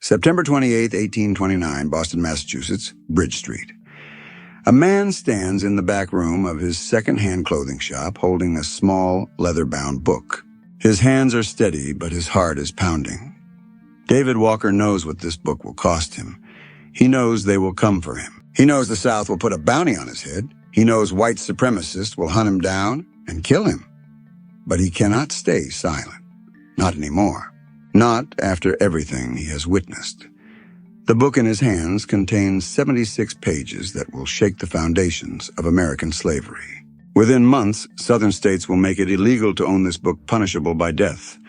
September 28, 1829, Boston, Massachusetts, Bridge Street. A man stands in the back room of his second-hand clothing shop holding a small, leather-bound book. His hands are steady, but his heart is pounding. David Walker knows what this book will cost him. He knows they will come for him. He knows the South will put a bounty on his head. He knows white supremacists will hunt him down and kill him. But he cannot stay silent. Not anymore. Not after everything he has witnessed. The book in his hands contains 76 pages that will shake the foundations of American slavery. Within months, Southern states will make it illegal to own this book, punishable by death.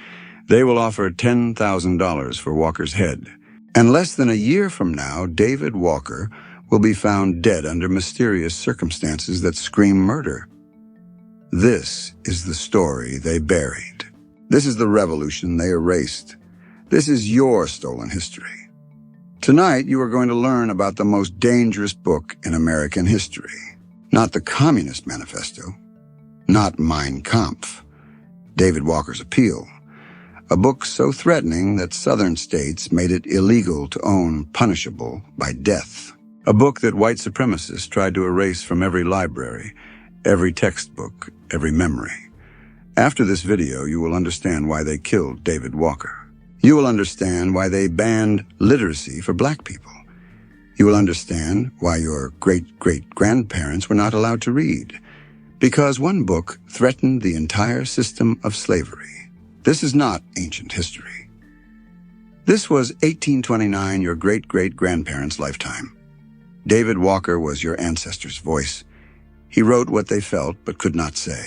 They will offer $10,000 for Walker's head. And less than a year from now, David Walker will be found dead under mysterious circumstances that scream murder. This is the story they buried. This is the revolution they erased. This is your stolen history. Tonight, you are going to learn about the most dangerous book in American history. Not the Communist Manifesto. Not Mein Kampf. David Walker's Appeal. A book so threatening that Southern states made it illegal to own, punishable by death. A book that white supremacists tried to erase from every library, every textbook, every memory. After this video, you will understand why they killed David Walker. You will understand why they banned literacy for black people. You will understand why your great-great-grandparents were not allowed to read. Because one book threatened the entire system of slavery. This is not ancient history. This was 1829, your great-great-grandparents' lifetime. David Walker was your ancestors' voice. He wrote what they felt but could not say.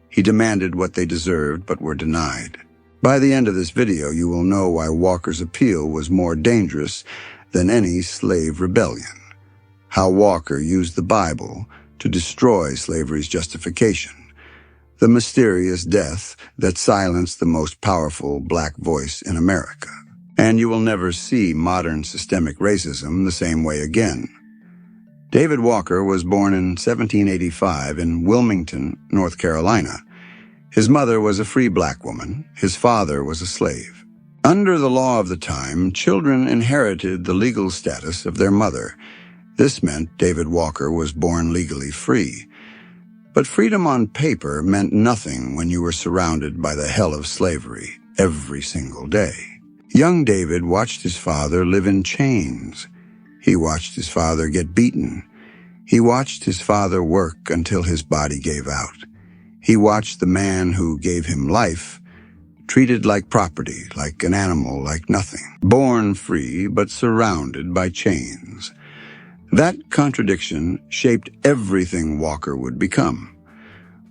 He demanded what they deserved but were denied. By the end of this video, you will know why Walker's appeal was more dangerous than any slave rebellion. How Walker used the Bible to destroy slavery's justification. The mysterious death that silenced the most powerful black voice in America. And you will never see modern systemic racism the same way again. David Walker was born in 1785 in Wilmington, North Carolina. His mother was a free black woman. His father was a slave. Under the law of the time, children inherited the legal status of their mother. This meant David Walker was born legally free. But freedom on paper meant nothing when you were surrounded by the hell of slavery every single day. Young David watched his father live in chains. He watched his father get beaten. He watched his father work until his body gave out. He watched the man who gave him life treated like property, like an animal, like nothing. Born free, but surrounded by chains. That contradiction shaped everything Walker would become.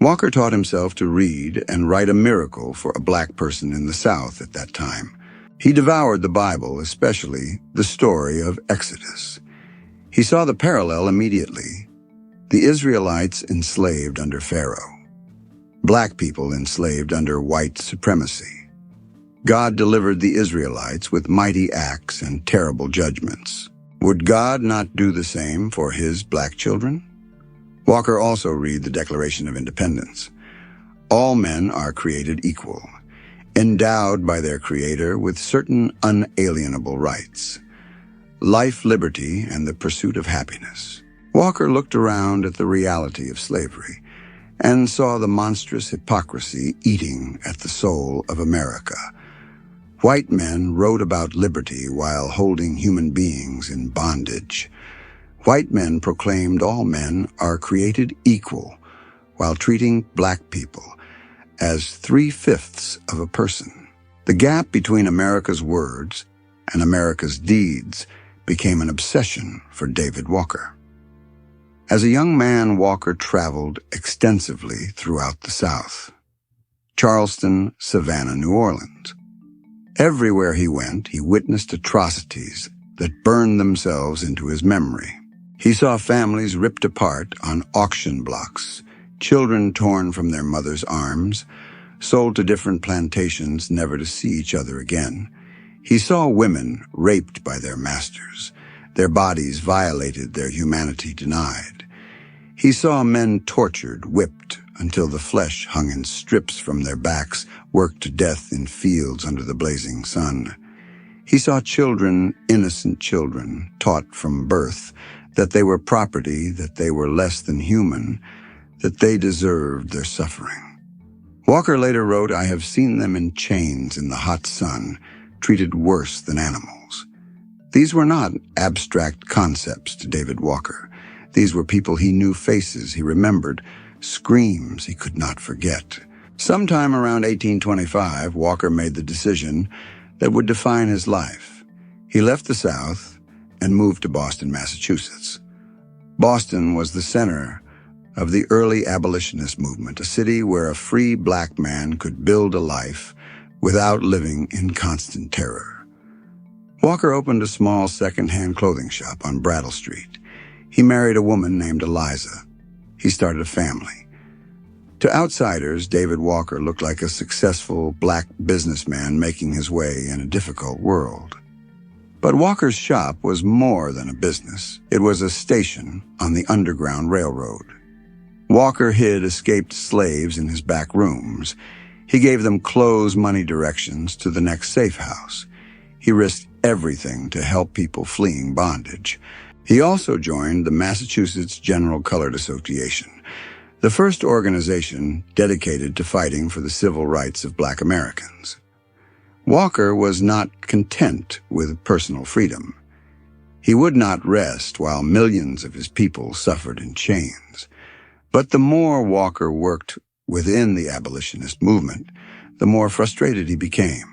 Walker taught himself to read and write a miracle for a black person in the South at that time. He devoured the Bible, especially the story of Exodus. He saw the parallel immediately. The Israelites enslaved under Pharaoh. Black people enslaved under white supremacy. God delivered the Israelites with mighty acts and terrible judgments. Would God not do the same for his black children? Walker also read the Declaration of Independence. All men are created equal, endowed by their Creator with certain unalienable rights. Life, liberty, and the pursuit of happiness. Walker looked around at the reality of slavery and saw the monstrous hypocrisy eating at the soul of America. White men wrote about liberty while holding human beings in bondage. White men proclaimed all men are created equal while treating black people as 3/5 of a person. The gap between America's words and America's deeds became an obsession for David Walker. As a young man, Walker traveled extensively throughout the South. Charleston, Savannah, New Orleans. Everywhere he went, he witnessed atrocities that burned themselves into his memory. He saw families ripped apart on auction blocks, children torn from their mother's arms, sold to different plantations never to see each other again. He saw women raped by their masters, their bodies violated, their humanity denied. He saw men tortured, whipped, until the flesh hung in strips from their backs, worked to death in fields under the blazing sun. He saw children, innocent children, taught from birth that they were property, that they were less than human, that they deserved their suffering. Walker later wrote, "I have seen them in chains in the hot sun, treated worse than animals." These were not abstract concepts to David Walker. These were people he knew, faces he remembered, screams he could not forget. Sometime around 1825, Walker made the decision that would define his life. He left the South and moved to Boston, Massachusetts. Boston was the center of the early abolitionist movement, a city where a free black man could build a life without living in constant terror. Walker opened a small second-hand clothing shop on Brattle Street. He married a woman named Eliza. He started a family. To outsiders, David Walker looked like a successful black businessman making his way in a difficult world. But Walker's shop was more than a business. It was a station on the Underground Railroad. Walker hid escaped slaves in his back rooms. He gave them clothes, money, directions to the next safe house. He risked everything to help people fleeing bondage. He also joined the Massachusetts General Colored Association, the first organization dedicated to fighting for the civil rights of black Americans. Walker was not content with personal freedom. He would not rest while millions of his people suffered in chains. But the more Walker worked within the abolitionist movement, the more frustrated he became.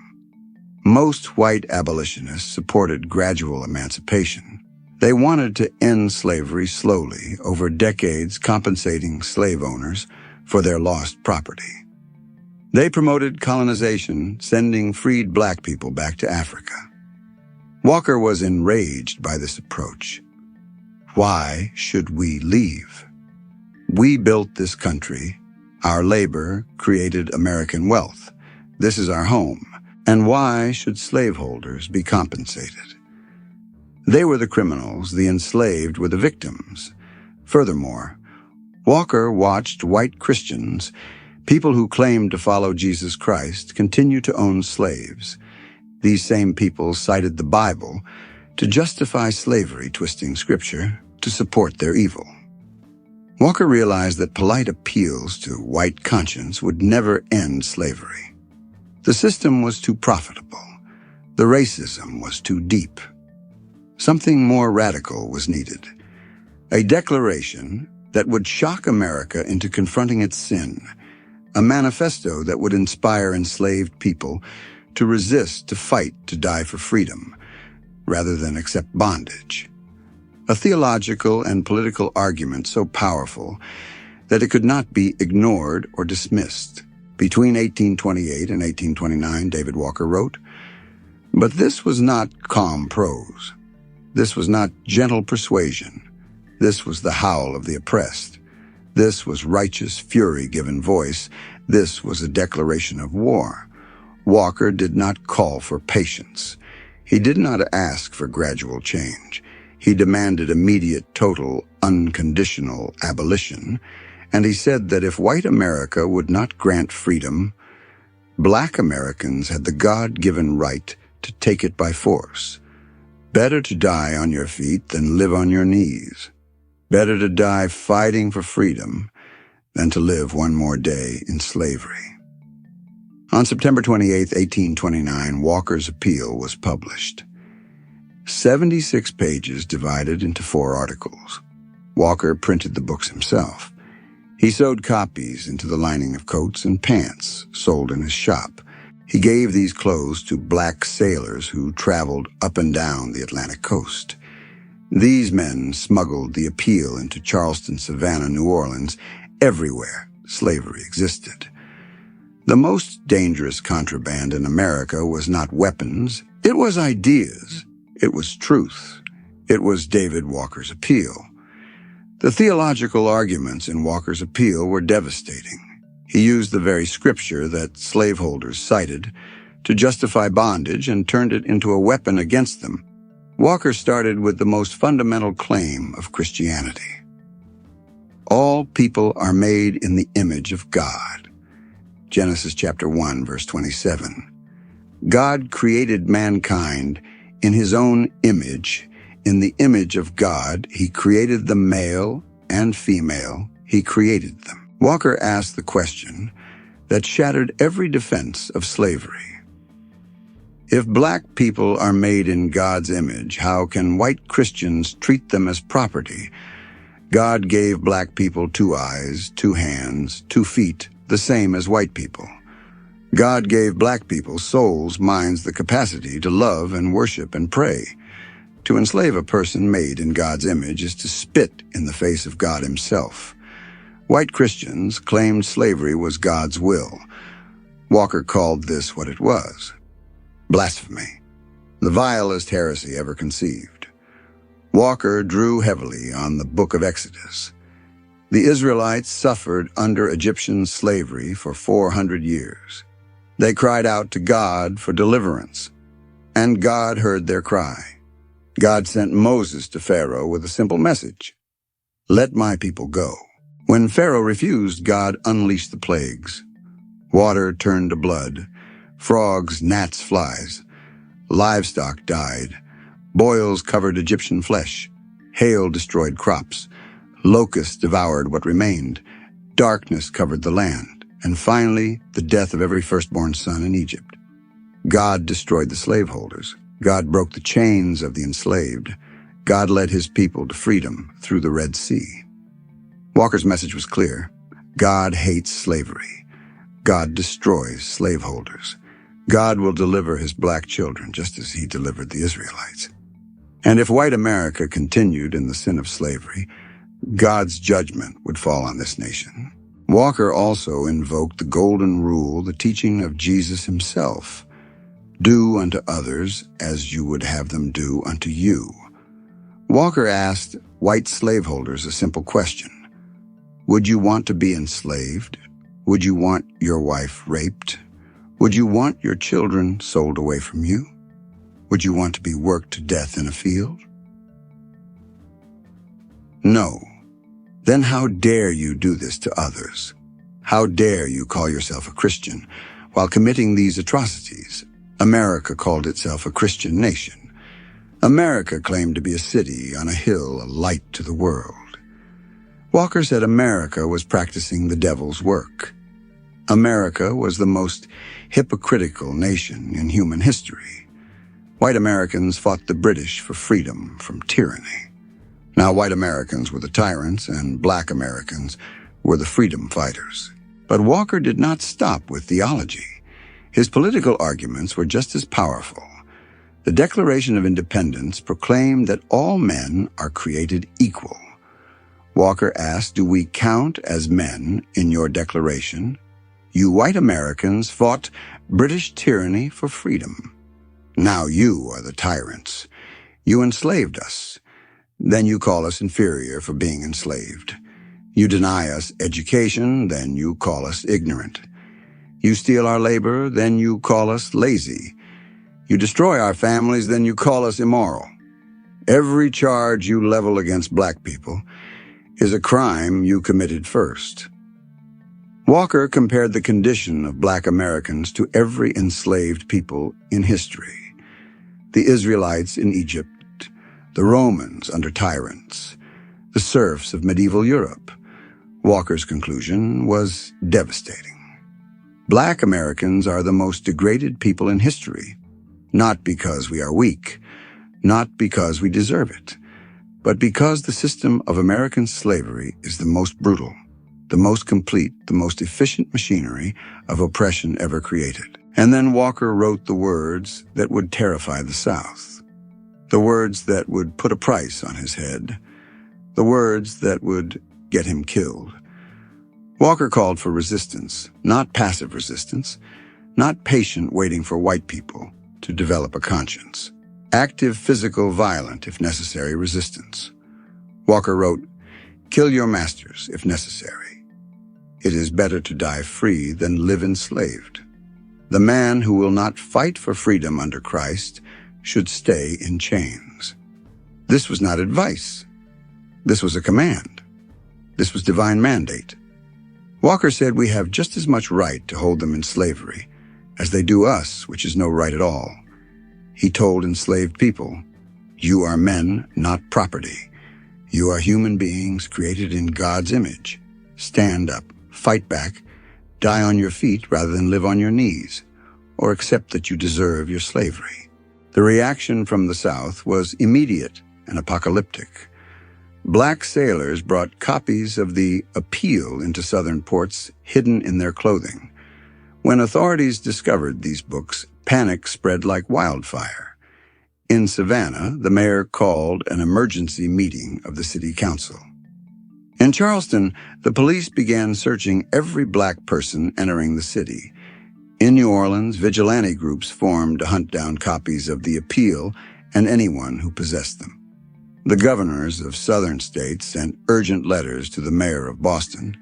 Most white abolitionists supported gradual emancipation. They wanted to end slavery slowly, over decades, compensating slave owners for their lost property. They promoted colonization, sending freed black people back to Africa. Walker was enraged by this approach. Why should we leave? We built this country. Our labor created American wealth. This is our home. And why should slaveholders be compensated? They were the criminals, the enslaved were the victims. Furthermore, Walker watched white Christians, people who claimed to follow Jesus Christ, continue to own slaves. These same people cited the Bible to justify slavery, twisting scripture to support their evil. Walker realized that polite appeals to white conscience would never end slavery. The system was too profitable. The racism was too deep. Something more radical was needed. A declaration that would shock America into confronting its sin. A manifesto that would inspire enslaved people to resist, to fight, to die for freedom, rather than accept bondage. A theological and political argument so powerful that it could not be ignored or dismissed. Between 1828 and 1829, David Walker wrote, "But this was not calm prose. This was not gentle persuasion. This was the howl of the oppressed. This was righteous fury given voice. This was a declaration of war." Walker did not call for patience. He did not ask for gradual change. He demanded immediate, total, unconditional abolition. And he said that if white America would not grant freedom, black Americans had the God-given right to take it by force. Better to die on your feet than live on your knees. Better to die fighting for freedom than to live one more day in slavery. On September 28, 1829, Walker's appeal was published. 76 pages divided into 4 articles. Walker printed the books himself. He sewed copies into the lining of coats and pants sold in his shop. He gave these clothes to black sailors who traveled up and down the Atlantic coast. These men smuggled the appeal into Charleston, Savannah, New Orleans. Everywhere slavery existed. The most dangerous contraband in America was not weapons. It was ideas. It was truth. It was David Walker's appeal. The theological arguments in Walker's appeal were devastating. He used the very scripture that slaveholders cited to justify bondage and turned it into a weapon against them. Walker started with the most fundamental claim of Christianity. All people are made in the image of God. Genesis chapter 1, verse 27. God created mankind in his own image. In the image of God, he created them male and female. He created them. Walker asked the question that shattered every defense of slavery. If black people are made in God's image, how can white Christians treat them as property? God gave black people 2 eyes, 2 hands, 2 feet, the same as white people. God gave black people souls, minds, the capacity to love and worship and pray. To enslave a person made in God's image is to spit in the face of God himself. White Christians claimed slavery was God's will. Walker called this what it was: blasphemy, the vilest heresy ever conceived. Walker drew heavily on the book of Exodus. The Israelites suffered under Egyptian slavery for 400 years. They cried out to God for deliverance, and God heard their cry. God sent Moses to Pharaoh with a simple message: "Let my people go." When Pharaoh refused, God unleashed the plagues. Water turned to blood, frogs, gnats, flies. Livestock died. Boils covered Egyptian flesh. Hail destroyed crops. Locusts devoured what remained. Darkness covered the land. And finally, the death of every firstborn son in Egypt. God destroyed the slaveholders. God broke the chains of the enslaved. God led his people to freedom through the Red Sea. Walker's message was clear. God hates slavery. God destroys slaveholders. God will deliver his black children just as he delivered the Israelites. And if white America continued in the sin of slavery, God's judgment would fall on this nation. Walker also invoked the golden rule, the teaching of Jesus himself: do unto others as you would have them do unto you. Walker asked white slaveholders a simple question: would you want to be enslaved? Would you want your wife raped? Would you want your children sold away from you? Would you want to be worked to death in a field? No. Then how dare you do this to others? How dare you call yourself a Christian while committing these atrocities? America called itself a Christian nation. America claimed to be a city on a hill, a light to the world. Walker said America was practicing the devil's work. America was the most hypocritical nation in human history. White Americans fought the British for freedom from tyranny. Now white Americans were the tyrants and black Americans were the freedom fighters. But Walker did not stop with theology. His political arguments were just as powerful. The Declaration of Independence proclaimed that all men are created equal. Walker asked, do we count as men in your declaration? You white Americans fought British tyranny for freedom. Now you are the tyrants. You enslaved us. Then you call us inferior for being enslaved. You deny us education, then you call us ignorant. You steal our labor, then you call us lazy. You destroy our families, then you call us immoral. Every charge you level against black people is a crime you committed first. Walker compared the condition of black Americans to every enslaved people in history: the Israelites in Egypt, the Romans under tyrants, the serfs of medieval Europe. Walker's conclusion was devastating. Black Americans are the most degraded people in history, not because we are weak, not because we deserve it, but because the system of American slavery is the most brutal, the most complete, the most efficient machinery of oppression ever created. And then Walker wrote the words that would terrify the South, the words that would put a price on his head, the words that would get him killed. Walker called for resistance, not passive resistance, not patient waiting for white people to develop a conscience. Active, physical, violent, if necessary, resistance. Walker wrote, "Kill your masters, if necessary. It is better to die free than live enslaved. The man who will not fight for freedom under Christ should stay in chains." This was not advice. This was a command. This was divine mandate. Walker said we have just as much right to hold them in slavery as they do us, which is no right at all. He told enslaved people, "You are men, not property. You are human beings created in God's image. Stand up, fight back, die on your feet rather than live on your knees, or accept that you deserve your slavery." The reaction from the South was immediate and apocalyptic. Black sailors brought copies of the Appeal into Southern ports hidden in their clothing. When authorities discovered these books, panic spread like wildfire. In Savannah, the mayor called an emergency meeting of the city council. In Charleston, the police began searching every black person entering the city. In New Orleans, vigilante groups formed to hunt down copies of the Appeal and anyone who possessed them. The governors of southern states sent urgent letters to the mayor of Boston,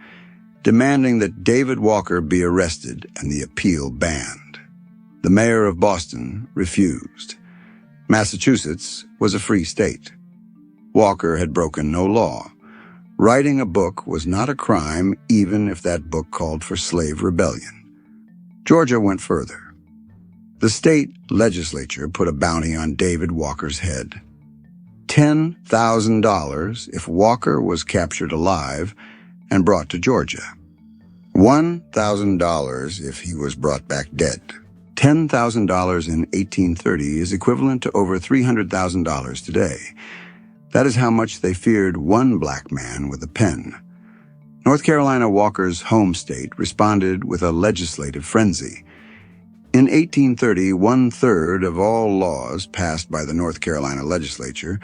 demanding that David Walker be arrested and the Appeal banned. The mayor of Boston refused. Massachusetts was a free state. Walker had broken no law. Writing a book was not a crime, even if that book called for slave rebellion. Georgia went further. The state legislature put a bounty on David Walker's head. $10,000 if Walker was captured alive and brought to Georgia. $1,000 if he was brought back dead. $10,000 in 1830 is equivalent to over $300,000 today. That is how much they feared one black man with a pen. North Carolina, Walker's home state, responded with a legislative frenzy. In 1830, 1/3 of all laws passed by the North Carolina legislature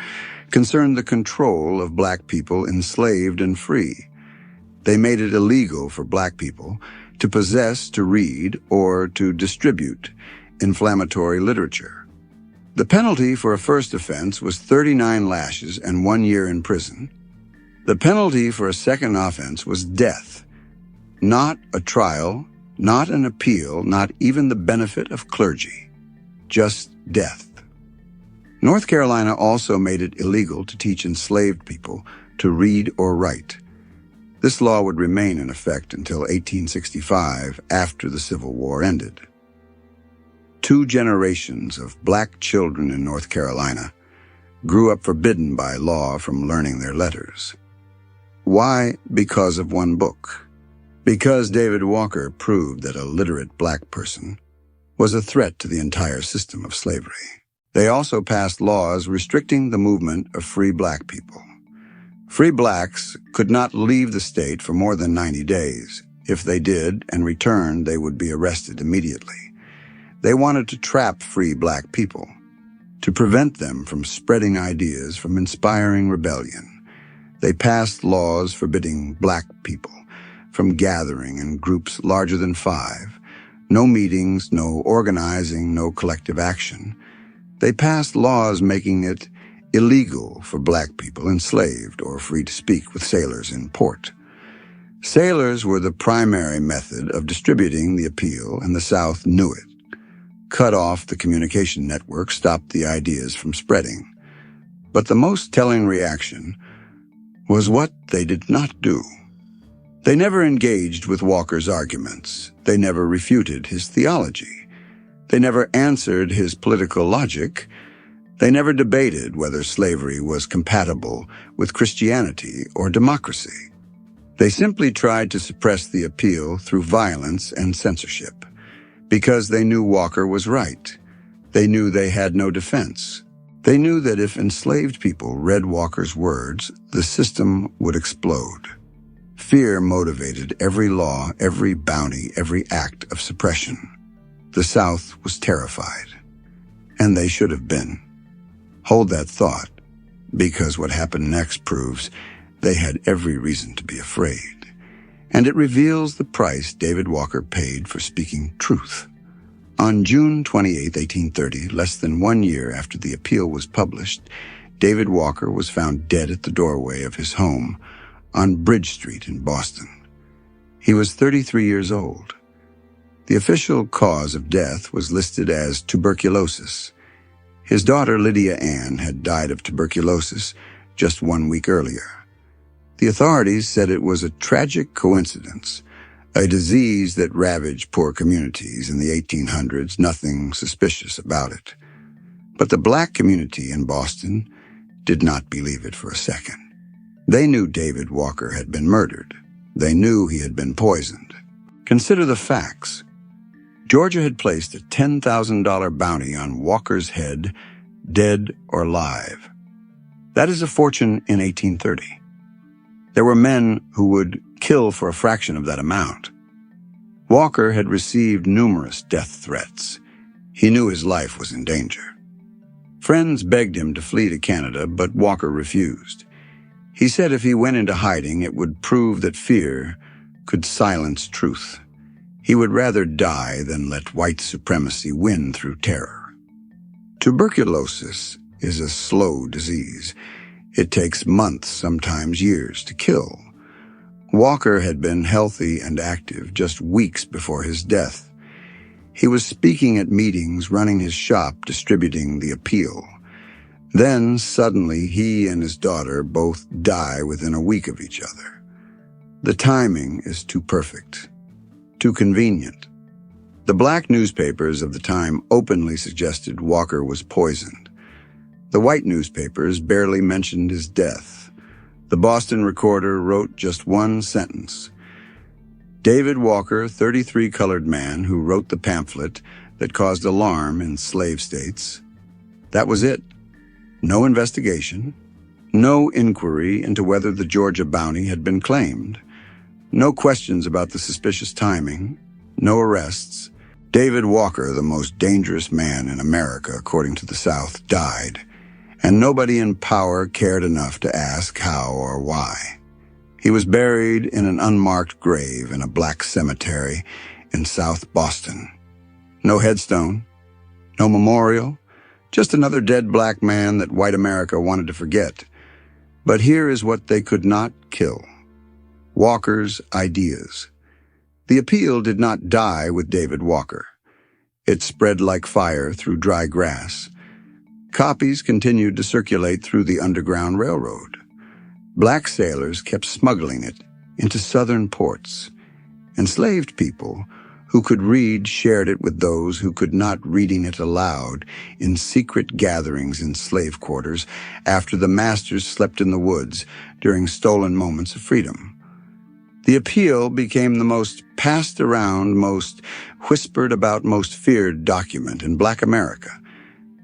concerned the control of black people enslaved and free. They made it illegal for black people to possess, to read, or to distribute inflammatory literature. The penalty for a first offense was 39 lashes and 1 year in prison. The penalty for a second offense was death. Not a trial, not an appeal, not even the benefit of clergy. Just death. North Carolina also made it illegal to teach enslaved people to read or write. This law would remain in effect until 1865, after the Civil War ended. 2 generations of black children in North Carolina grew up forbidden by law from learning their letters. Why? Because of one book. Because David Walker proved that a literate black person was a threat to the entire system of slavery. They also passed laws restricting the movement of free black people. Free blacks could not leave the state for more than 90 days. If they did and returned, they would be arrested immediately. They wanted to trap free black people, to prevent them from spreading ideas, from inspiring rebellion. They passed laws forbidding black people from gathering in groups larger than 5. No meetings, no organizing, no collective action. They passed laws making it illegal for black people enslaved or free to speak with sailors in port. Sailors were the primary method of distributing the appeal, and the South knew it. Cut off the communication network stopped the ideas from spreading. But the most telling reaction was what they did not do. They never engaged with Walker's arguments. They never refuted his theology. They never answered his political logic. They never debated whether slavery was compatible with Christianity or democracy. They simply tried to suppress the appeal through violence and censorship, because they knew Walker was right. They knew they had no defense. They knew that if enslaved people read Walker's words, the system would explode. Fear motivated every law, every bounty, every act of suppression. The South was terrified, and they should have been. Hold that thought, because what happened next proves they had every reason to be afraid, and it reveals the price David Walker paid for speaking truth. On June 28, 1830, less than 1 year after the appeal was published, David Walker was found dead at the doorway of his home on Bridge Street in Boston. He was 33 years old. The official cause of death was listed as tuberculosis. His daughter, Lydia Ann, had died of tuberculosis just 1 week earlier. The authorities said it was a tragic coincidence, a disease that ravaged poor communities in the 1800s, nothing suspicious about it. But the black community in Boston did not believe it for a second. They knew David Walker had been murdered. They knew he had been poisoned. Consider the facts. Georgia had placed a $10,000 bounty on Walker's head, dead or alive. That is a fortune in 1830. There were men who would kill for a fraction of that amount. Walker had received numerous death threats. He knew his life was in danger. Friends begged him to flee to Canada, but Walker refused. He said if he went into hiding, it would prove that fear could silence truth. He would rather die than let white supremacy win through terror. Tuberculosis is a slow disease. It takes months, sometimes years, to kill. Walker had been healthy and active just weeks before his death. He was speaking at meetings, running his shop, distributing the appeal. Then, suddenly, he and his daughter both die within a week of each other. The timing is too perfect, too convenient. The black newspapers of the time openly suggested Walker was poisoned. The white newspapers barely mentioned his death. The Boston Recorder wrote just one sentence. David Walker, 33 colored man who wrote the pamphlet that caused alarm in slave states. That was it. No investigation. No inquiry into whether the Georgia bounty had been claimed. No questions about the suspicious timing. No arrests. David Walker, the most dangerous man in America, according to the South, died. And nobody in power cared enough to ask how or why. He was buried in an unmarked grave in a black cemetery in South Boston. No headstone, no memorial, just another dead black man that white America wanted to forget. But here is what they could not kill: Walker's ideas. The appeal did not die with David Walker. It spread like fire through dry grass. Copies continued to circulate through the Underground Railroad. Black sailors kept smuggling it into southern ports. Enslaved people who could read shared it with those who could not, reading it aloud in secret gatherings in slave quarters after the masters slept in the woods during stolen moments of freedom. The appeal became the most passed around, most whispered about, most feared document in Black America,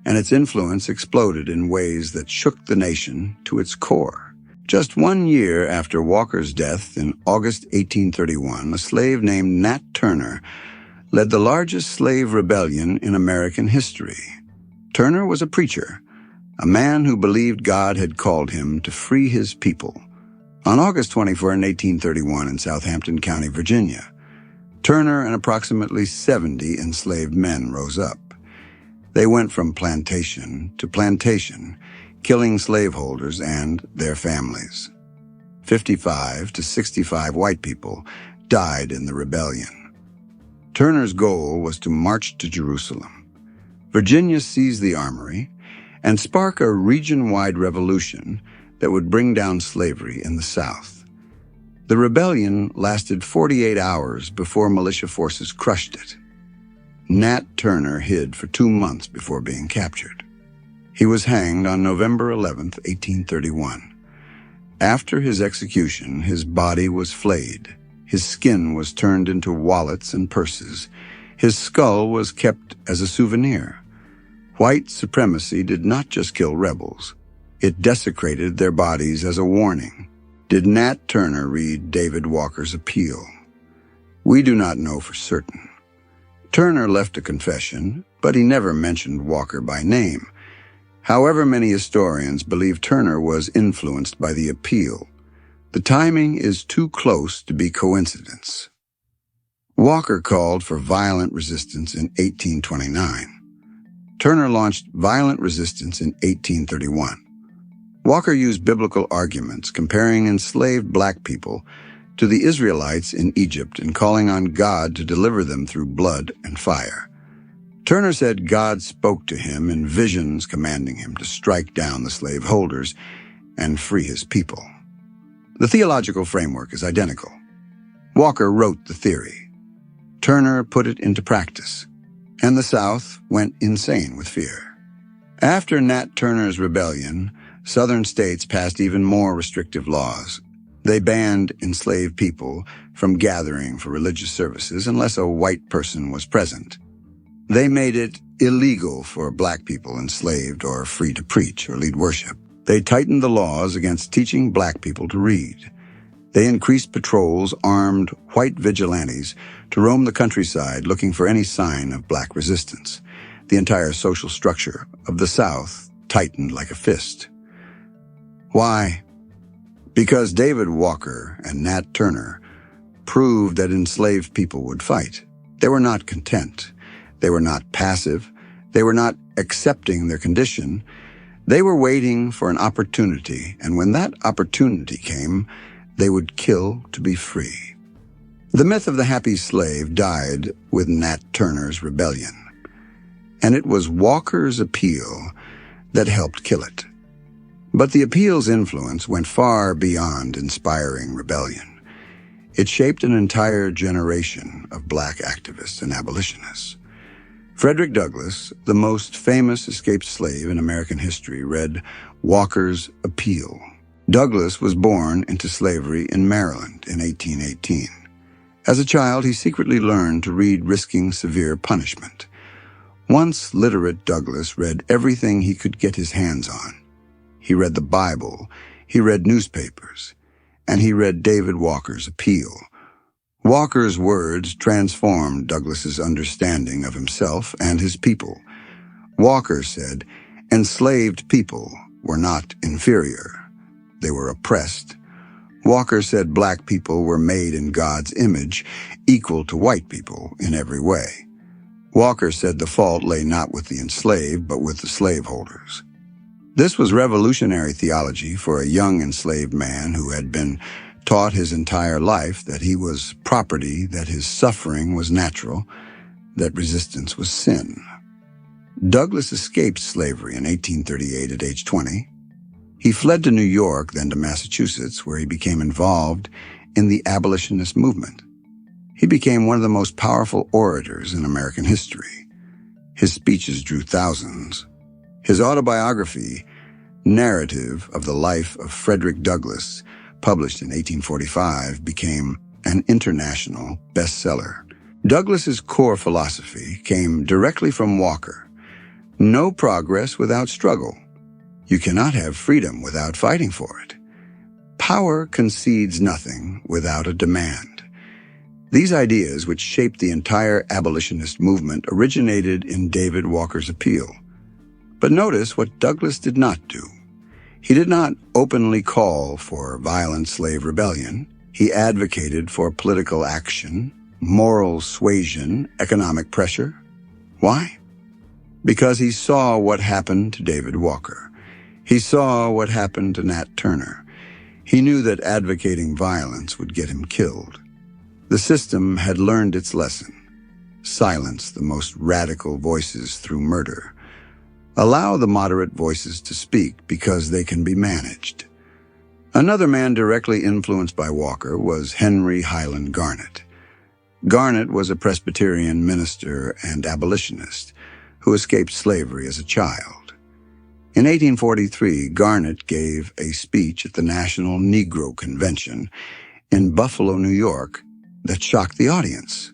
and its influence exploded in ways that shook the nation to its core. Just 1 year after Walker's death in August 1831, a slave named Nat Turner led the largest slave rebellion in American history. Turner was a preacher, a man who believed God had called him to free his people. On August 24, 1831, in Southampton County, Virginia, Turner and approximately 70 enslaved men rose up. They went from plantation to plantation, killing slaveholders and their families. 55 to 65 white people died in the rebellion. Turner's goal was to march to Jerusalem. Virginia seized the armory and spark a region-wide revolution that would bring down slavery in the South. The rebellion lasted 48 hours before militia forces crushed it. Nat Turner hid for 2 months before being captured. He was hanged on November 11, 1831. After his execution, his body was flayed. His skin was turned into wallets and purses. His skull was kept as a souvenir. White supremacy did not just kill rebels. It desecrated their bodies as a warning. Did Nat Turner read David Walker's appeal? We do not know for certain. Turner left a confession, but he never mentioned Walker by name. However, many historians believe Turner was influenced by the appeal. The timing is too close to be coincidence. Walker called for violent resistance in 1829. Turner launched violent resistance in 1831. Walker used biblical arguments comparing enslaved black people to the Israelites in Egypt and calling on God to deliver them through blood and fire. Turner said God spoke to him in visions commanding him to strike down the slaveholders and free his people. The theological framework is identical. Walker wrote the theory. Turner put it into practice, and the South went insane with fear. After Nat Turner's rebellion, Southern states passed even more restrictive laws. They banned enslaved people from gathering for religious services unless a white person was present. They made it illegal for black people enslaved or free to preach or lead worship. They tightened the laws against teaching black people to read. They increased patrols, armed white vigilantes to roam the countryside looking for any sign of black resistance. The entire social structure of the South tightened like a fist. Why? Because David Walker and Nat Turner proved that enslaved people would fight. They were not content. They were not passive. They were not accepting their condition. They were waiting for an opportunity, and when that opportunity came, they would kill to be free. The myth of the happy slave died with Nat Turner's rebellion, and it was Walker's appeal that helped kill it. But the appeal's influence went far beyond inspiring rebellion. It shaped an entire generation of black activists and abolitionists. Frederick Douglass, the most famous escaped slave in American history, read Walker's appeal. Douglass was born into slavery in Maryland in 1818. As a child, he secretly learned to read, risking severe punishment. Once literate, Douglass read everything he could get his hands on. He read the Bible, he read newspapers, and he read David Walker's appeal. Walker's words transformed Douglass's understanding of himself and his people. Walker said, enslaved people were not inferior. They were oppressed. Walker said black people were made in God's image, equal to white people in every way. Walker said the fault lay not with the enslaved, but with the slaveholders. This was revolutionary theology for a young enslaved man who had been taught his entire life that he was property, that his suffering was natural, that resistance was sin. Douglass escaped slavery in 1838 at age 20. He fled to New York, then to Massachusetts, where he became involved in the abolitionist movement. He became one of the most powerful orators in American history. His speeches drew thousands. His autobiography, Narrative of the Life of Frederick Douglass, published in 1845, became an international bestseller. Douglass's core philosophy came directly from Walker. No progress without struggle. You cannot have freedom without fighting for it. Power concedes nothing without a demand. These ideas, which shaped the entire abolitionist movement, originated in David Walker's appeal. But notice what Douglass did not do. He did not openly call for violent slave rebellion. He advocated for political action, moral suasion, economic pressure. Why? Because he saw what happened to David Walker. He saw what happened to Nat Turner. He knew that advocating violence would get him killed. The system had learned its lesson. Silence the most radical voices through murder. Allow the moderate voices to speak because they can be managed. Another man directly influenced by Walker was Henry Highland Garnet. Garnet was a Presbyterian minister and abolitionist who escaped slavery as a child. In 1843, Garnet gave a speech at the National Negro Convention in Buffalo, New York, that shocked the audience.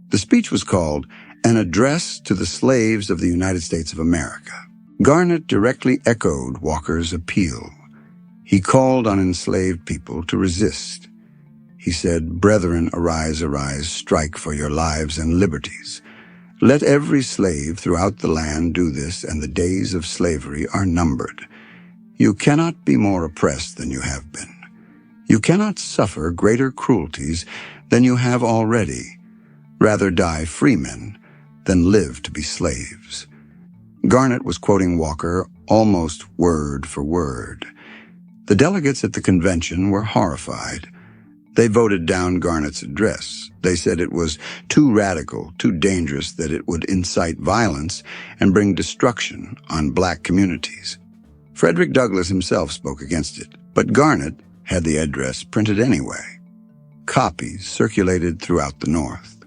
The speech was called An Address to the Slaves of the United States of America. Garnet directly echoed Walker's appeal. He called on enslaved people to resist. He said, "Brethren, arise, arise, strike for your lives and liberties. Let every slave throughout the land do this, and the days of slavery are numbered. You cannot be more oppressed than you have been. You cannot suffer greater cruelties than you have already. Rather die freemen than live to be slaves." Garnet was quoting Walker almost word for word. The delegates at the convention were horrified. They voted down Garnet's address. They said it was too radical, too dangerous, that it would incite violence and bring destruction on black communities. Frederick Douglass himself spoke against it, but Garnet had the address printed anyway. copies circulated throughout the North.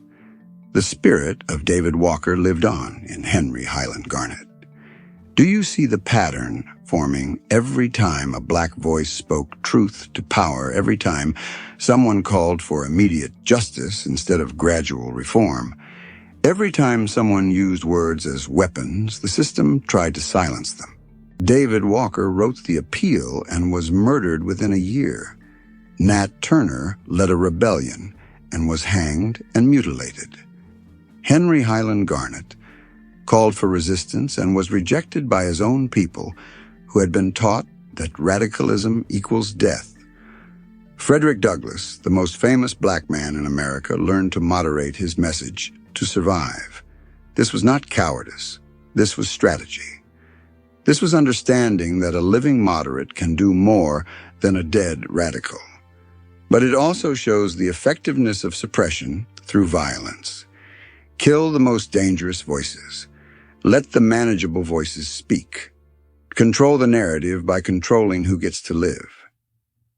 The spirit of David Walker lived on in Henry Highland Garnet. Do you see the pattern forming every time a black voice spoke truth to power, every time someone called for immediate justice instead of gradual reform? Every time someone used words as weapons, the system tried to silence them. David Walker wrote the appeal and was murdered within a year. Nat Turner led a rebellion and was hanged and mutilated. Henry Highland Garnet called for resistance and was rejected by his own people who had been taught that radicalism equals death. Frederick Douglass, the most famous black man in America, learned to moderate his message to survive. This was not cowardice. This was strategy. This was understanding that a living moderate can do more than a dead radical. But it also shows the effectiveness of suppression through violence. Kill the most dangerous voices. Let the manageable voices speak. Control the narrative by controlling who gets to live.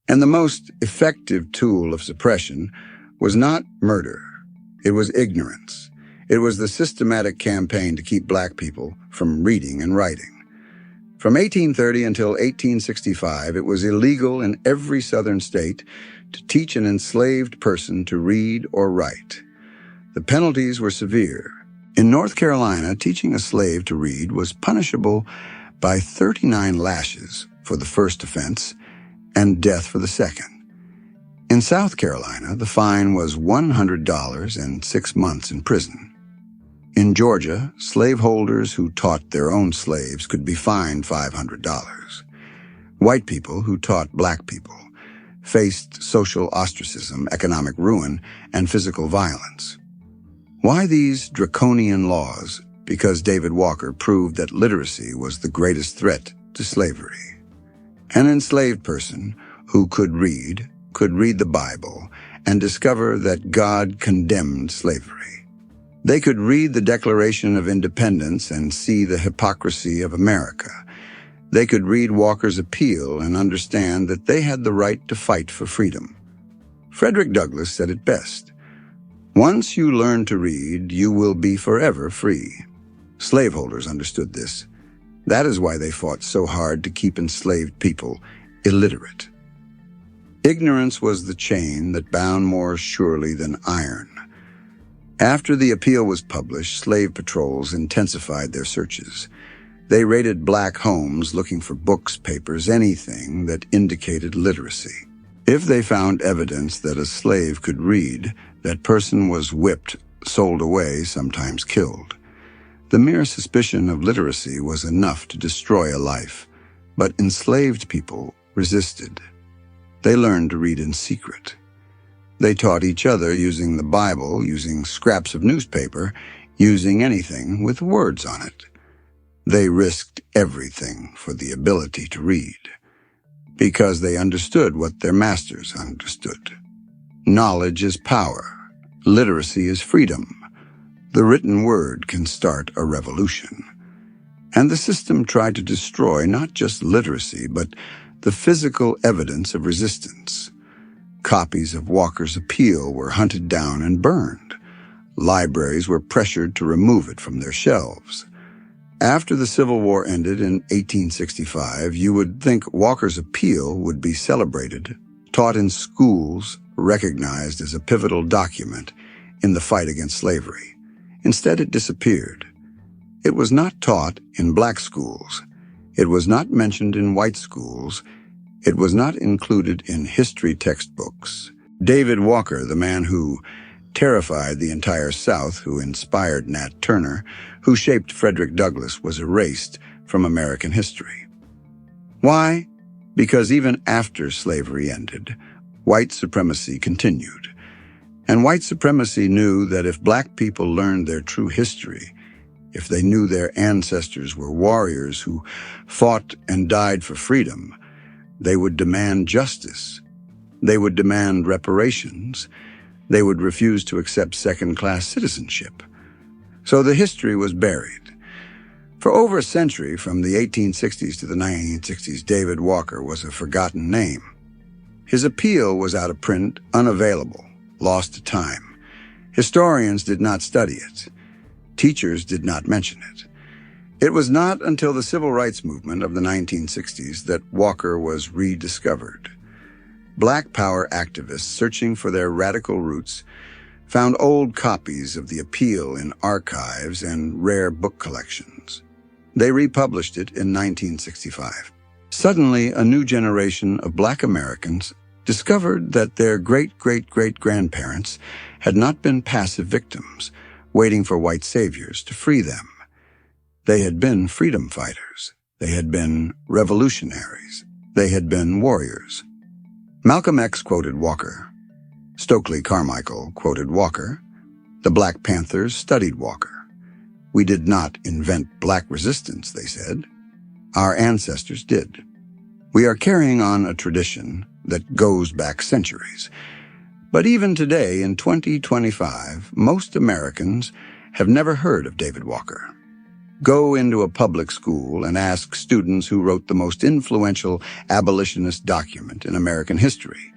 And the most effective tool of suppression was not murder. It was ignorance. It was the systematic campaign to keep black people from reading and writing. From 1830 until 1865, it was illegal in every southern state to teach an enslaved person to read or write. The penalties were severe. In North Carolina, teaching a slave to read was punishable by 39 lashes for the first offense and death for the second. In South Carolina, the fine was $100 and 6 months in prison. In Georgia, slaveholders who taught their own slaves could be fined $500. White people who taught black people faced social ostracism, economic ruin, and physical violence. Why these draconian laws? Because David Walker proved that literacy was the greatest threat to slavery. An enslaved person who could read the Bible and discover that God condemned slavery. They could read the Declaration of Independence and see the hypocrisy of America. They could read Walker's appeal and understand that they had the right to fight for freedom. Frederick Douglass said it best. Once you learn to read, you will be forever free. Slaveholders understood this. That is why they fought so hard to keep enslaved people illiterate. Ignorance was the chain that bound more surely than iron. After the appeal was published, slave patrols intensified their searches. They raided black homes looking for books, papers, anything that indicated literacy. If they found evidence that a slave could read, that person was whipped, sold away, sometimes killed. The mere suspicion of literacy was enough to destroy a life, but enslaved people resisted. They learned to read in secret. They taught each other using the Bible, using scraps of newspaper, using anything with words on it. They risked everything for the ability to read, because they understood what their masters understood. Knowledge is power. Literacy is freedom. The written word can start a revolution. And the system tried to destroy not just literacy, but the physical evidence of resistance. Copies of Walker's appeal were hunted down and burned. Libraries were pressured to remove it from their shelves. After the Civil War ended in 1865, you would think Walker's appeal would be celebrated, taught in schools, recognized as a pivotal document in the fight against slavery. Instead, it disappeared. It was not taught in black schools. It was not mentioned in white schools. It was not included in history textbooks. David Walker, the man who terrified the entire South, who inspired Nat Turner, who shaped Frederick Douglass, was erased from American history. Why? Because even after slavery ended, white supremacy continued. And white supremacy knew that if black people learned their true history, if they knew their ancestors were warriors who fought and died for freedom, they would demand justice. They would demand reparations. They would refuse to accept second-class citizenship. So the history was buried. For over a century, from the 1860s to the 1960s, David Walker was a forgotten name. His appeal was out of print, unavailable. lost to time. Historians did not study it. Teachers did not mention it. It was not until the civil rights movement of the 1960s that Walker was rediscovered. Black power activists searching for their radical roots found old copies of the appeal in archives and rare book collections. They republished it in 1965. Suddenly, a new generation of Black Americans discovered that their great-great-great-grandparents had not been passive victims, waiting for white saviors to free them. They had been freedom fighters. They had been revolutionaries. They had been warriors. Malcolm X quoted Walker. Stokely Carmichael quoted Walker. The Black Panthers studied Walker. We did not invent black resistance, they said. Our ancestors did. We are carrying on a tradition that goes back centuries. But even today, in 2025, most Americans have never heard of David Walker. Go into a public school and ask students who wrote the most influential abolitionist document in American history.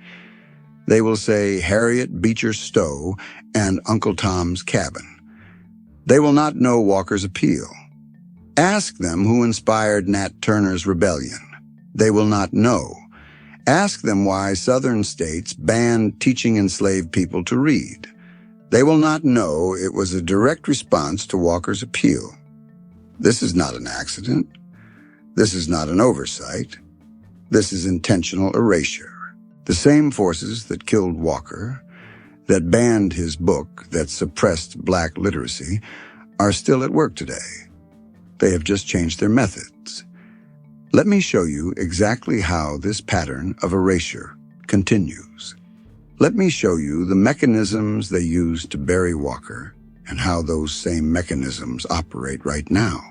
They will say Harriet Beecher Stowe and Uncle Tom's Cabin. They will not know Walker's appeal. Ask them who inspired Nat Turner's rebellion. They will not know. Ask them why Southern states banned teaching enslaved people to read. They will not know it was a direct response to Walker's appeal. This is not an accident. This is not an oversight. This is intentional erasure. The same forces that killed Walker, that banned his book, that suppressed black literacy, are still at work today. They have just changed their methods. Let me show you exactly how this pattern of erasure continues. Let me show you the mechanisms they used to bury Walker and how those same mechanisms operate right now.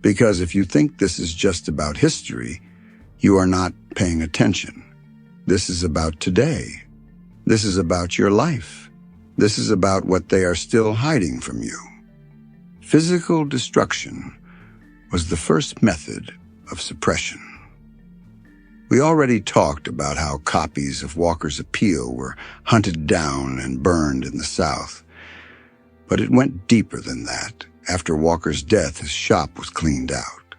Because if you think this is just about history, you are not paying attention. This is about today. This is about your life. This is about what they are still hiding from you. Physical destruction was the first method of suppression. We already talked about how copies of Walker's appeal were hunted down and burned in the South. But it went deeper than that. After Walker's death, his shop was cleaned out.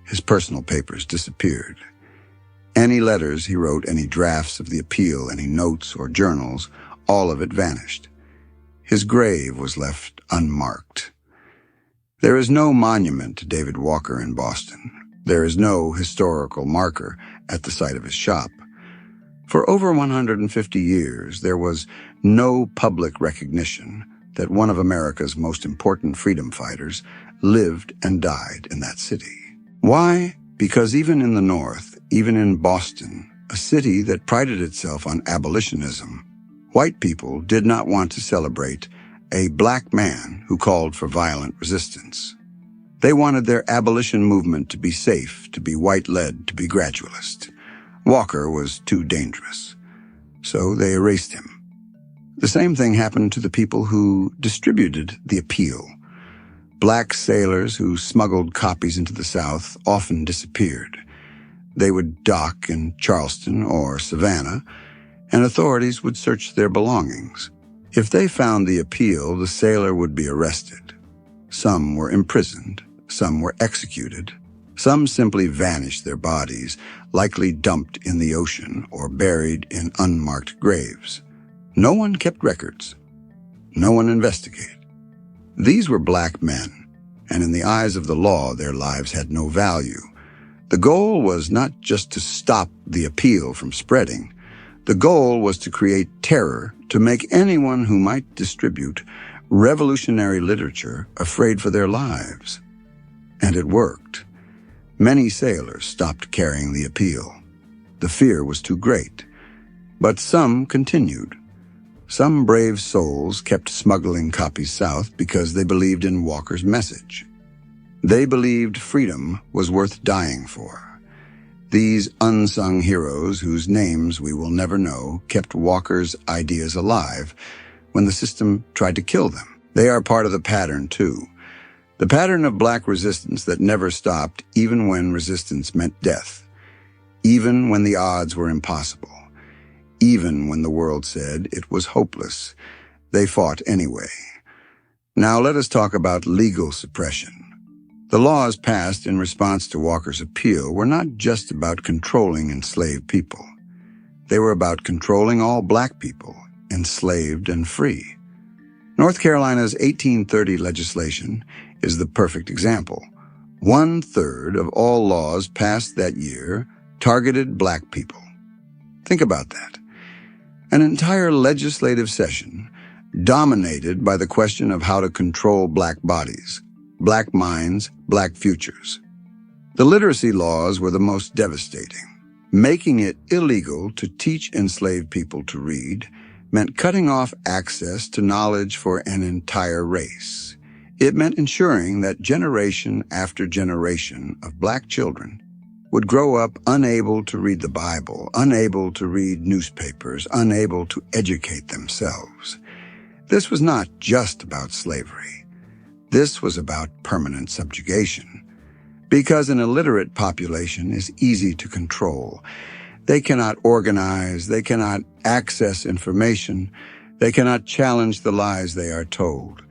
His personal papers disappeared. Any letters he wrote, any drafts of the appeal, any notes or journals, all of it vanished. His grave was left unmarked. There is no monument to David Walker in Boston. There is no historical marker at the site of his shop. For over 150 years, there was no public recognition that one of America's most important freedom fighters lived and died in that city. Why? Because even in the North, even in Boston, a city that prided itself on abolitionism, white people did not want to celebrate a black man who called for violent resistance. They wanted their abolition movement to be safe, to be white-led, to be gradualist. Walker was too dangerous, so they erased him. The same thing happened to the people who distributed the appeal. Black sailors who smuggled copies into the South often disappeared. They would dock in Charleston or Savannah, and authorities would search their belongings. If they found the appeal, the sailor would be arrested. Some were imprisoned, some were executed, some simply vanished their bodies, likely dumped in the ocean or buried in unmarked graves. No one kept records. No one investigated. These were black men, and in the eyes of the law, their lives had no value. The goal was not just to stop the appeal from spreading. The goal was to create terror, to make anyone who might distribute revolutionary literature afraid for their lives. And it worked. Many sailors stopped carrying the appeal. The fear was too great. But some continued. Some brave souls kept smuggling copies south because they believed in Walker's message. They believed freedom was worth dying for. These unsung heroes, whose names we will never know, kept Walker's ideas alive when the system tried to kill them. They are part of the pattern, too. The pattern of black resistance that never stopped, even when resistance meant death. Even when the odds were impossible. Even when the world said it was hopeless, they fought anyway. Now let us talk about legal suppression. The laws passed in response to Walker's appeal were not just about controlling enslaved people. They were about controlling all black people, enslaved and free. North Carolina's 1830 legislation is the perfect example. 1/3 of all laws passed that year targeted black people. Think about that. An entire legislative session dominated by the question of how to control black bodies, black minds, black futures. The literacy laws were the most devastating. Making it illegal to teach enslaved people to read meant cutting off access to knowledge for an entire race. It meant ensuring that generation after generation of black children would grow up unable to read the Bible, unable to read newspapers, unable to educate themselves. This was not just about slavery. This was about permanent subjugation. Because an illiterate population is easy to control. They cannot organize, they cannot access information, they cannot challenge the lies they are told.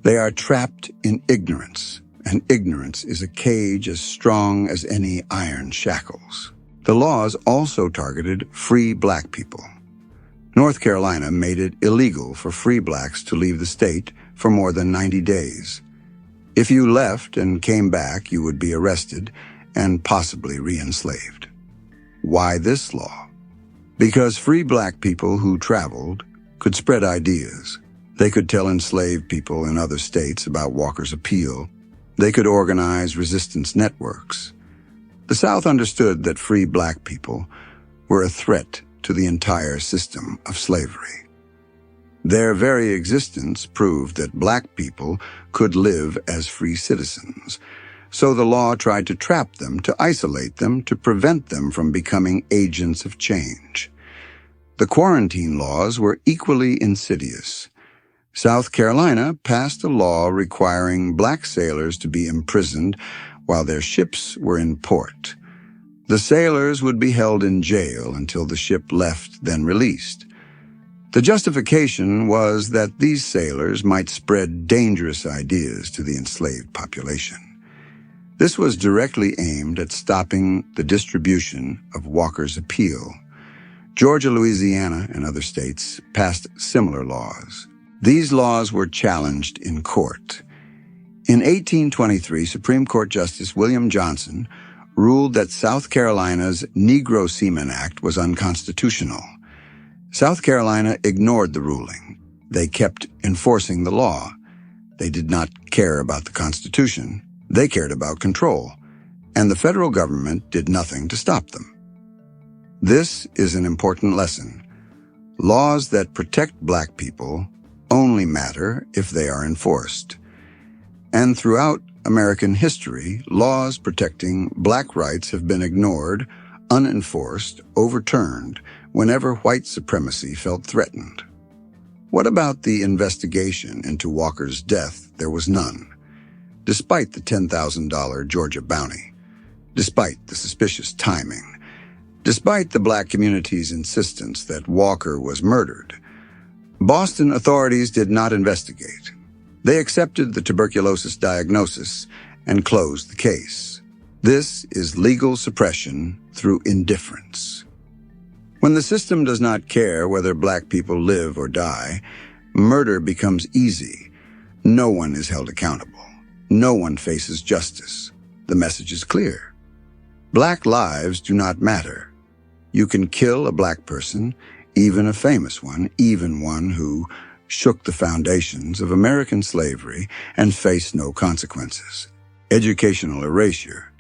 They are trapped in ignorance, and ignorance is a cage as strong as any iron shackles. The laws also targeted free black people. North Carolina made it illegal for free blacks to leave the state for more than 90 days. If you left and came back, you would be arrested and possibly re-enslaved. Why this law? Because free black people who traveled could spread ideas. They could tell enslaved people in other states about Walker's appeal. They could organize resistance networks. The South understood that free black people were a threat to the entire system of slavery. Their very existence proved that black people could live as free citizens, so the law tried to trap them, to isolate them, to prevent them from becoming agents of change. The quarantine laws were equally insidious. South Carolina passed a law requiring black sailors to be imprisoned while their ships were in port. The sailors would be held in jail until the ship left, then released. The justification was that these sailors might spread dangerous ideas to the enslaved population. This was directly aimed at stopping the distribution of Walker's appeal. Georgia, Louisiana, and other states passed similar laws. These laws were challenged in court. In 1823, Supreme Court Justice William Johnson ruled that South Carolina's Negro Seaman Act was unconstitutional. South Carolina ignored the ruling. They kept enforcing the law. They did not care about the Constitution. They cared about control, and the federal government did nothing to stop them. This is an important lesson. Laws that protect black people only matter if they are enforced. And throughout American history, laws protecting black rights have been ignored, unenforced, overturned, whenever white supremacy felt threatened. What about the investigation into Walker's death? There was none. Despite the $10,000 Georgia bounty, despite the suspicious timing, despite the black community's insistence that Walker was murdered, Boston authorities did not investigate. They accepted the tuberculosis diagnosis and closed the case. This is legal suppression through indifference. When the system does not care whether black people live or die, murder becomes easy. No one is held accountable. No one faces justice. The message is clear. Black lives do not matter. You can kill a black person, even a famous one, even one who shook the foundations of American slavery and faced no consequences. Educational erasure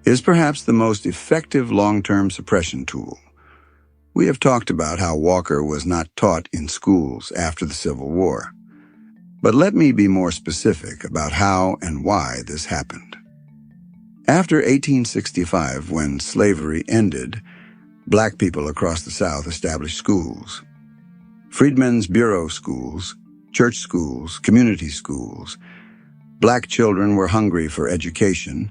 is perhaps the most effective long-term suppression tool. We have talked about how Walker was not taught in schools after the Civil War. But let me be more specific about how and why this happened. After 1865, when slavery ended, black people across the South established schools. Freedmen's Bureau schools, church schools, community schools. Black children were hungry for education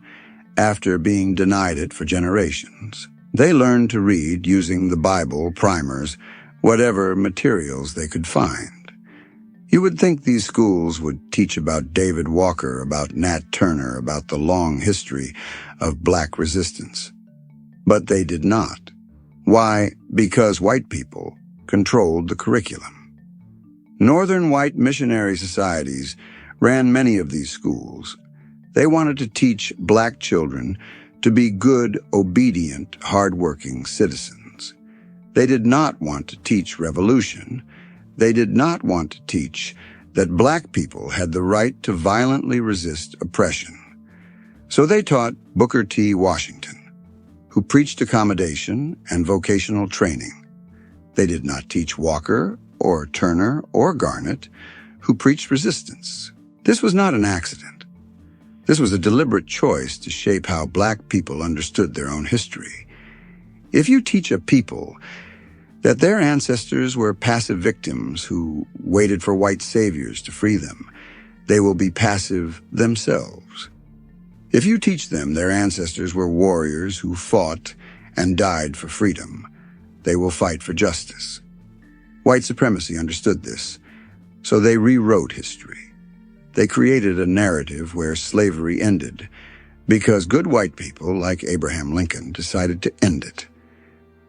after being denied it for generations. They learned to read using the Bible, primers, whatever materials they could find. You would think these schools would teach about David Walker, about Nat Turner, about the long history of black resistance. But they did not. Why? Because white people controlled the curriculum. Northern white missionary societies ran many of these schools. They wanted to teach black children to be good, obedient, hardworking citizens. They did not want to teach revolution. They did not want to teach that black people had the right to violently resist oppression. So they taught Booker T. Washington, who preached accommodation and vocational training. They did not teach Walker or Turner or Garnett, who preached resistance. This was not an accident. This was a deliberate choice to shape how black people understood their own history. If you teach a people that their ancestors were passive victims who waited for white saviors to free them, they will be passive themselves. If you teach them their ancestors were warriors who fought and died for freedom, they will fight for justice. White supremacy understood this, so they rewrote history. They created a narrative where slavery ended, because good white people, like Abraham Lincoln, decided to end it.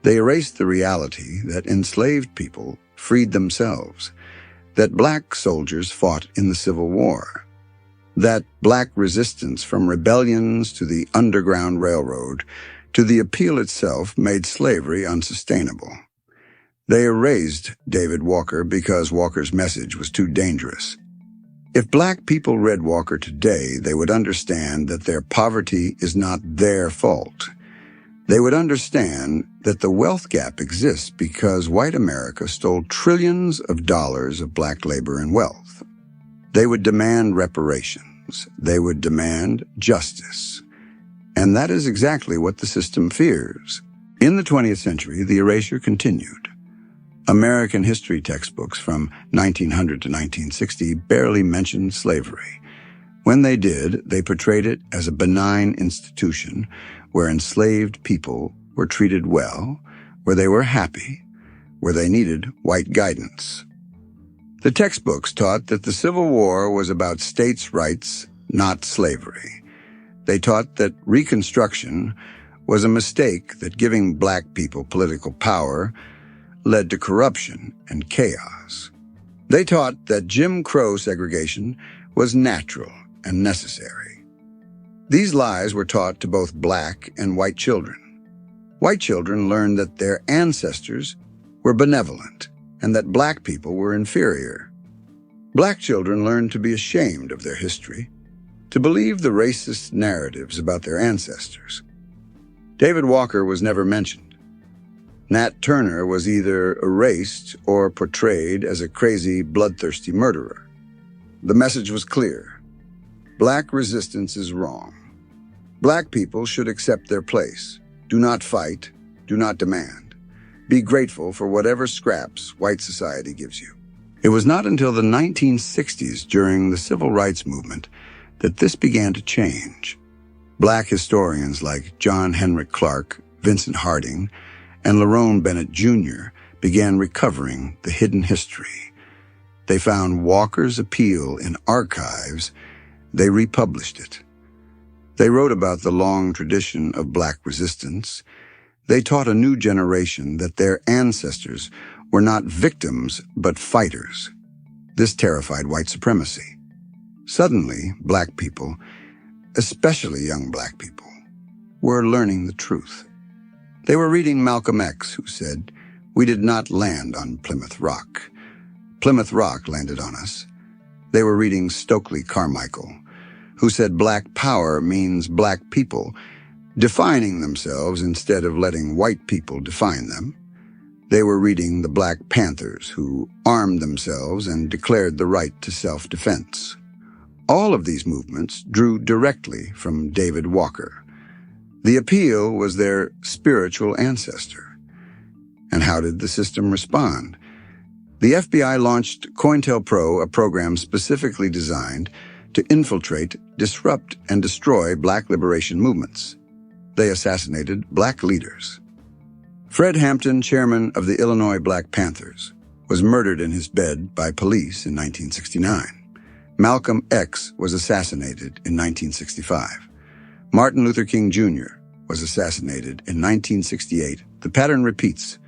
They erased the reality that enslaved people freed themselves, that black soldiers fought in the Civil War, that black resistance from rebellions to the Underground Railroad to the appeal itself made slavery unsustainable. They erased David Walker because Walker's message was too dangerous. If black people read Walker today, they would understand that their poverty is not their fault. They would understand that the wealth gap exists because white America stole trillions of dollars of black labor and wealth. They would demand reparations. They would demand justice. And that is exactly what the system fears. In the 20th century, the erasure continued. American history textbooks from 1900 to 1960 barely mentioned slavery. When they did, they portrayed it as a benign institution where enslaved people were treated well, where they were happy, where they needed white guidance. The textbooks taught that the Civil War was about states' rights, not slavery. They taught that Reconstruction was a mistake, that giving black people political power led to corruption and chaos. They taught that Jim Crow segregation was natural and necessary. These lies were taught to both black and white children. White children learned that their ancestors were benevolent and that black people were inferior. Black children learned to be ashamed of their history, to believe the racist narratives about their ancestors. David Walker was never mentioned. Nat Turner was either erased or portrayed as a crazy, bloodthirsty murderer. The message was clear. Black resistance is wrong. Black people should accept their place. Do not fight. Do not demand. Be grateful for whatever scraps white society gives you. It was not until the 1960s, during the Civil Rights Movement, that this began to change. Black historians like John Henrik Clark, Vincent Harding, and Lerone Bennett Jr. began recovering the hidden history. They found Walker's appeal in archives. They republished it. They wrote about the long tradition of black resistance. They taught a new generation that their ancestors were not victims, but fighters. This terrified white supremacy. Suddenly, black people, especially young black people, were learning the truth. They were reading Malcolm X, who said, "We did not land on Plymouth Rock. Plymouth Rock landed on us." They were reading Stokely Carmichael, who said black power means black people defining themselves instead of letting white people define them. They were reading the Black Panthers, who armed themselves and declared the right to self-defense. All of these movements drew directly from David Walker. The appeal was their spiritual ancestor. And how did the system respond? The FBI launched COINTELPRO, a program specifically designed to infiltrate, disrupt, and destroy black liberation movements. They assassinated black leaders. Fred Hampton, chairman of the Illinois Black Panthers, was murdered in his bed by police in 1969. Malcolm X was assassinated in 1965. Martin Luther King Jr. was assassinated in 1968. The pattern repeats.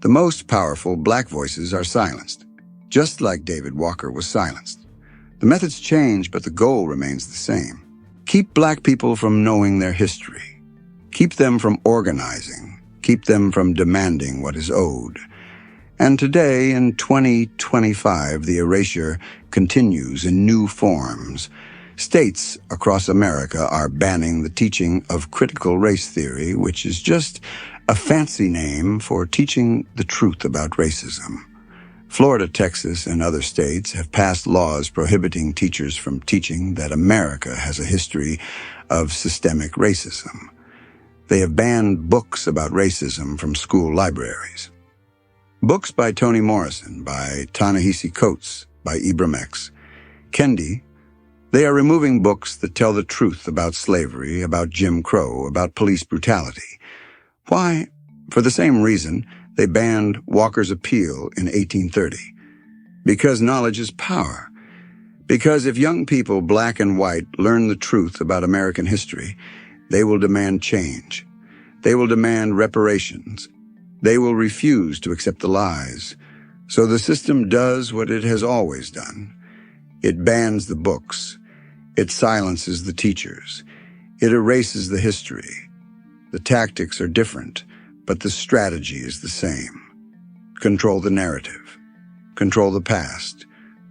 The most powerful black voices are silenced, just like David Walker was silenced. The methods change, but the goal remains the same. Keep black people from knowing their history. Keep them from organizing. Keep them from demanding what is owed. And today, in 2025, the erasure continues in new forms. States across America are banning the teaching of critical race theory, which is just a fancy name for teaching the truth about racism. Florida, Texas, and other states have passed laws prohibiting teachers from teaching that America has a history of systemic racism. They have banned books about racism from school libraries. Books by Toni Morrison, by Ta-Nehisi Coates, by Ibram X. Kendi. They are removing books that tell the truth about slavery, about Jim Crow, about police brutality. Why? For the same reason they banned Walker's Appeal in 1830. Because knowledge is power. Because if young people, black and white, learn the truth about American history, they will demand change. They will demand reparations. They will refuse to accept the lies. So the system does what it has always done. It bans the books. It silences the teachers. It erases the history. The tactics are different, but the strategy is the same. Control the narrative. Control the past.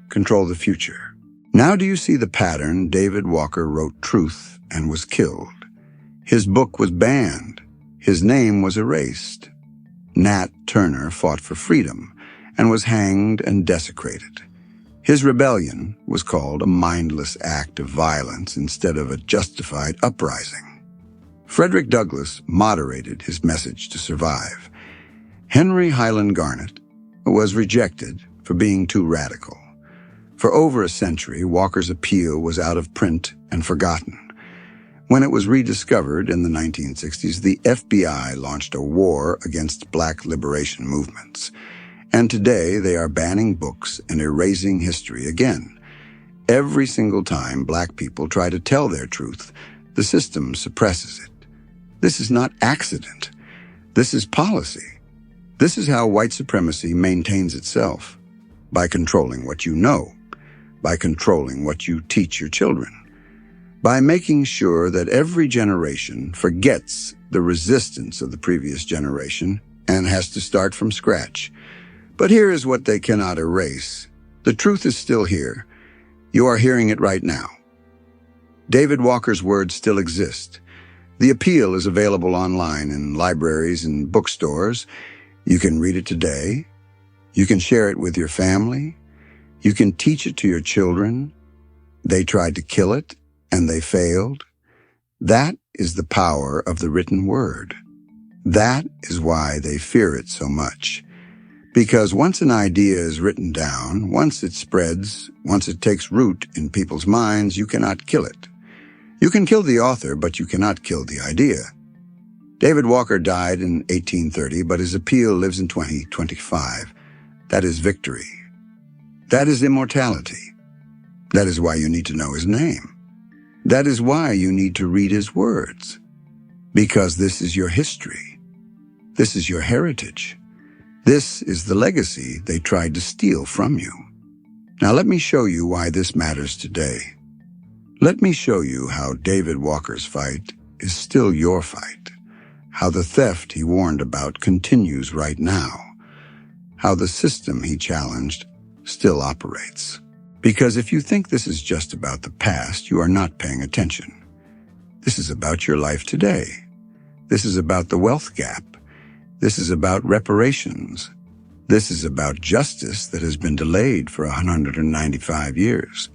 Control the future. Now do you see the pattern? David Walker wrote truth and was killed. His book was banned. His name was erased. Nat Turner fought for freedom and was hanged and desecrated. His rebellion was called a mindless act of violence instead of a justified uprising. Frederick Douglass moderated his message to survive. Henry Highland Garnet was rejected for being too radical. For over a century, Walker's Appeal was out of print and forgotten. When it was rediscovered in the 1960s, the FBI launched a war against black liberation movements. And today they are banning books and erasing history again. Every single time black people try to tell their truth, the system suppresses it. This is not accident. This is policy. This is how white supremacy maintains itself. By controlling what you know. By controlling what you teach your children. By making sure that every generation forgets the resistance of the previous generation and has to start from scratch. But here is what they cannot erase. The truth is still here. You are hearing it right now. David Walker's words still exist. The Appeal is available online in libraries and bookstores. You can read it today. You can share it with your family. You can teach it to your children. They tried to kill it, and they failed. That is the power of the written word. That is why they fear it so much. Because once an idea is written down, once it spreads, once it takes root in people's minds, you cannot kill it. You can kill the author, but you cannot kill the idea. David Walker died in 1830, but his appeal lives in 2025. That is victory. That is immortality. That is why you need to know his name. That is why you need to read his words. Because this is your history. This is your heritage. This is the legacy they tried to steal from you. Now let me show you why this matters today. Let me show you how David Walker's fight is still your fight. How the theft he warned about continues right now. How the system he challenged still operates. Because if you think this is just about the past, you are not paying attention. This is about your life today. This is about the wealth gap. This is about reparations. This is about justice that has been delayed for 195 years.